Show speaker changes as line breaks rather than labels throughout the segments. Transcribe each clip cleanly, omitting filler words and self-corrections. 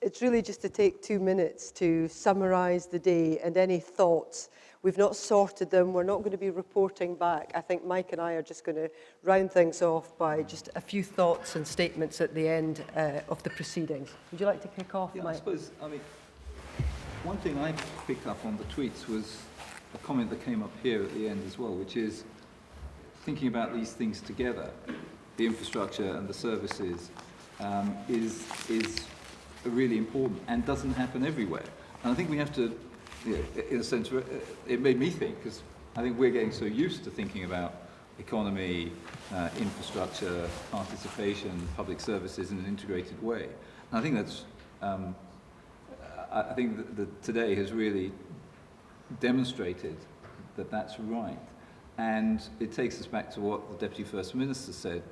it's really just to take 2 minutes to summarise the day and any thoughts. We've not sorted them. We're not going to be reporting back. I think Mike and I are just going to round things off by just a few thoughts and statements at the end of the proceedings. Would you like to kick off, Mike?
I suppose, one thing I picked up on the tweets was a comment that came up here at the end as well, which is thinking about these things together, the infrastructure and the services, is really important and doesn't happen everywhere. And I think we have to, in a sense, it made me think, because I think we're getting so used to thinking about economy, infrastructure, participation, public services in an integrated way. And I think that's, I think that today has really demonstrated that that's right. And it takes us back to what the Deputy First Minister said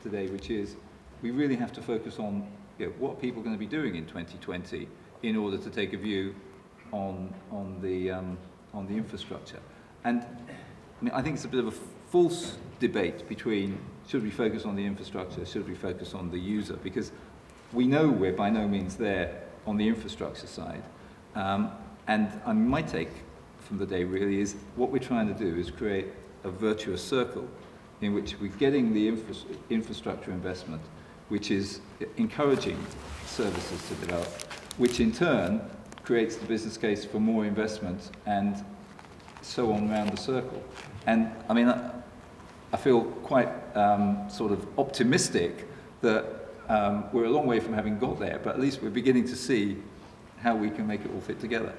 today, which is we really have to focus on what people are going to be doing in 2020 in order to take a view on the infrastructure. And I think it's a bit of a false debate between should we focus on the infrastructure, should we focus on the user, because we know we're by no means there on the infrastructure side. And my take from the day really is what we're trying to do is create a virtuous circle in which we're getting the infrastructure investment, which is encouraging services to develop, which in turn creates the business case for more investment and so on around the circle. And I feel quite sort of optimistic that we're a long way from having got there, but at least we're beginning to see how we can make it all fit together.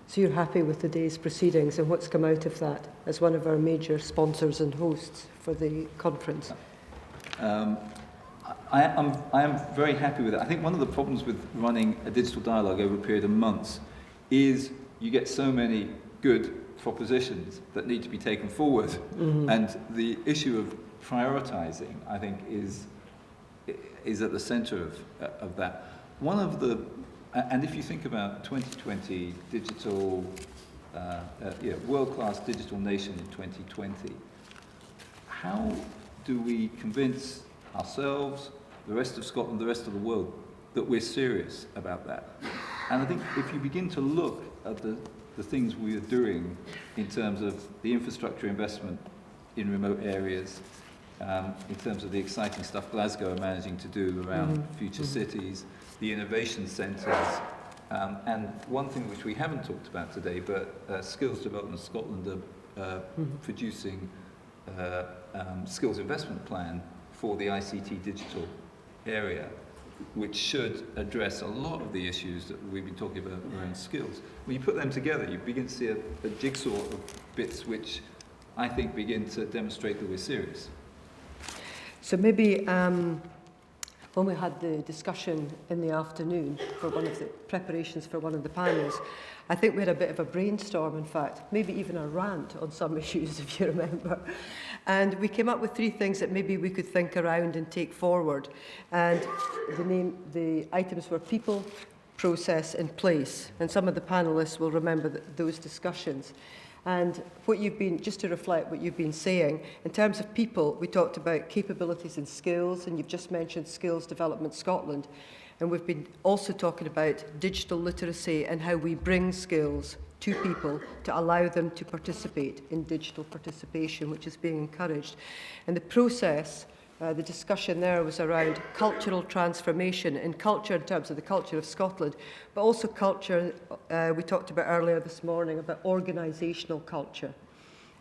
So you're happy with the day's proceedings and what's come out of that as one of our major sponsors and hosts for the conference?
I am very happy with it. I think one of the problems with running a digital dialogue over a period of months is you get so many good propositions that need to be taken forward. Mm-hmm. And the issue of prioritising, I think, is at the centre of that. One of the And if you think about 2020, digital, world-class digital nation in 2020, how do we convince ourselves, the rest of Scotland, the rest of the world, that we're serious about that? And I think if you begin to look at the things we are doing in terms of the infrastructure investment in remote areas, in terms of the exciting stuff Glasgow are managing to do around future cities, the innovation centres, and one thing which we haven't talked about today, but Skills Development Scotland are producing skills investment plan for the ICT digital area, which should address a lot of the issues that we've been talking about around skills. When you put them together, you begin to see a jigsaw of bits which I think begin to demonstrate that we're serious.
So maybe when we had the discussion in the afternoon for one of the preparations for one of the panels, I think we had a bit of a brainstorm, in fact, maybe even a rant on some issues, if you remember. And we came up with 3 things that maybe we could think around and take forward. And the items were people, process and place. And some of the panellists will remember those discussions. And what you've been, just to reflect what you've been saying, in terms of people, we talked about capabilities and skills, and you've just mentioned Skills Development Scotland. And we've been also talking about digital literacy and how we bring skills to people to allow them to participate in digital participation, which is being encouraged. And the process, the discussion there was around cultural transformation and culture in terms of the culture of Scotland, but also culture, we talked about earlier this morning, about organisational culture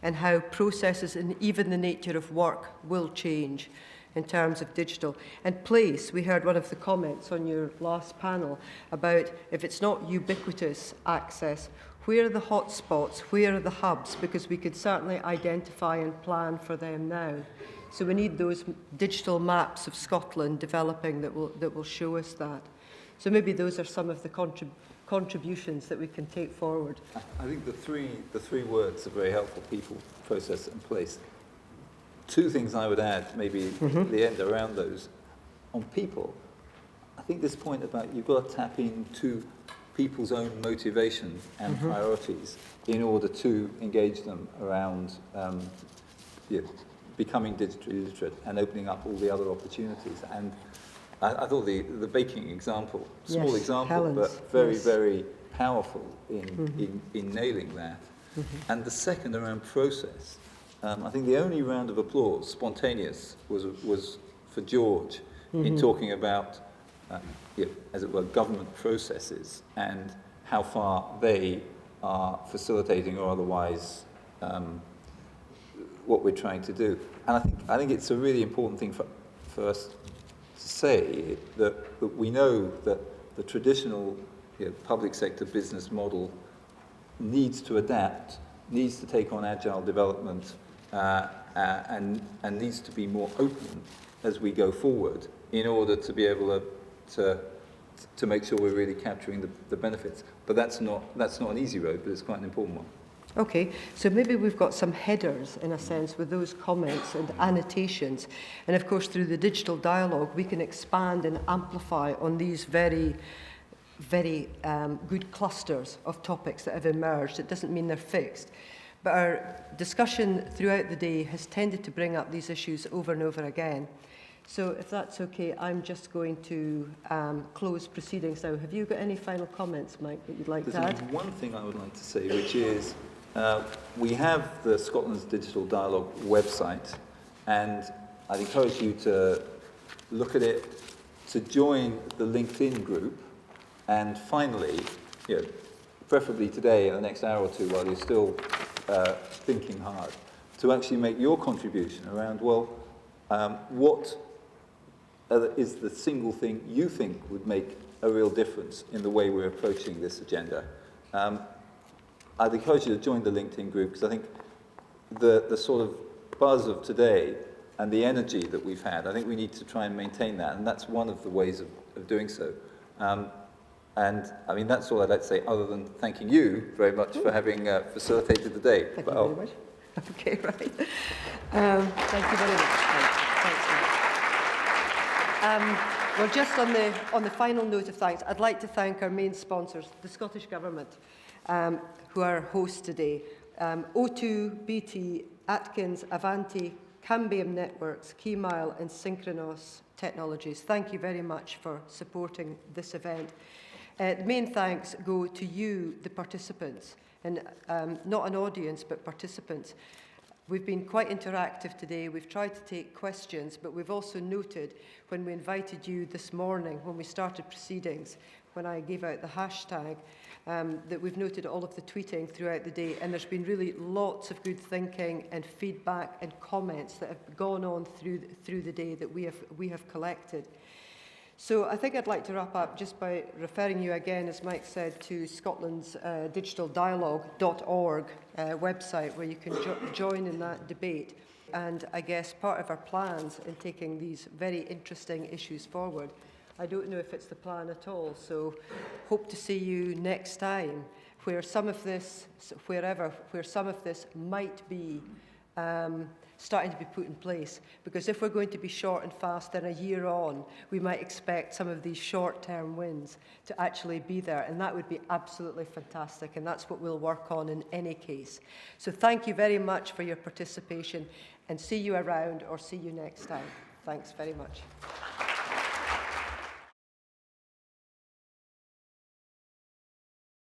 and how processes and even the nature of work will change in terms of digital. And place, we heard one of the comments on your last panel about if it's not ubiquitous access, where are the hotspots, where are the hubs, because we could certainly identify and plan for them now. So we need those digital maps of Scotland developing that will show us that. So maybe those are some of the contributions that we can take forward.
I think the three words are very helpful: people, process, and place. 2 things I would add, maybe at the end around those. On people, I think this point about you've got to tap into people's own motivation and priorities in order to engage them around becoming digitally literate and opening up all the other opportunities. And I thought the baking example, small
Yes,
example,
Helen's,
but very,
yes.
very powerful in nailing that. And the second around process, I think the only round of applause, spontaneous, was for George in talking about, as it were, government processes and how far they are facilitating or otherwise what we're trying to do. And I think it's a really important thing for us to say that we know that the traditional public sector business model needs to adapt, needs to take on agile development, and needs to be more open as we go forward in order to be able to make sure we're really capturing the benefits. But that's not an easy road, but it's quite an important one.
Okay, so maybe we've got some headers, in a sense, with those comments and annotations. And of course, through the digital dialogue, we can expand and amplify on these very, very good clusters of topics that have emerged. It doesn't mean they're fixed. But our discussion throughout the day has tended to bring up these issues over and over again. So if that's okay, I'm just going to close proceedings now. Have you got any final comments, Mike, that you'd like to add?
There's one thing I would like to say, which is we have the Scotland's Digital Dialogue website, and I'd encourage you to look at it, to join the LinkedIn group, and finally, preferably today in the next hour or two while you're still thinking hard, to actually make your contribution around, well, what is the single thing you think would make a real difference in the way we're approaching this agenda. I'd encourage you to join the LinkedIn group, because I think the sort of buzz of today and the energy that we've had, I think we need to try and maintain that, and that's one of the ways of doing so. And I mean, that's all I'd like to say, other than thanking you very much for having facilitated the day.
Thank you very much. Okay, right. Thank you very much. Thanks, Mike. Well, just on the final note of thanks, I'd like to thank our main sponsors, the Scottish Government, who are our hosts today. O2, BT, Atkins, Avanti, Cambium Networks, Keymile and Synchronos Technologies. Thank you very much for supporting this event. The main thanks go to you, the participants, and not an audience, but participants. We've been quite interactive today. We've tried to take questions, but we've also noted when we invited you this morning, when we started proceedings, when I gave out the hashtag, that we've noted all of the tweeting throughout the day, and there's been really lots of good thinking and feedback and comments that have gone on through the day that we have collected. So I think I'd like to wrap up just by referring you again, as Mike said, to Scotland's digitaldialogue.org website, where you can join in that debate. And I guess part of our plans in taking these very interesting issues forward, I don't know if it's the plan at all, so hope to see you next time, where some of this, where some of this might be starting to be put in place. Because if we're going to be short and fast, then a year on, we might expect some of these short-term wins to actually be there, and that would be absolutely fantastic, and that's what we'll work on in any case. So thank you very much for your participation, and see you around or see you next time. Thanks very much.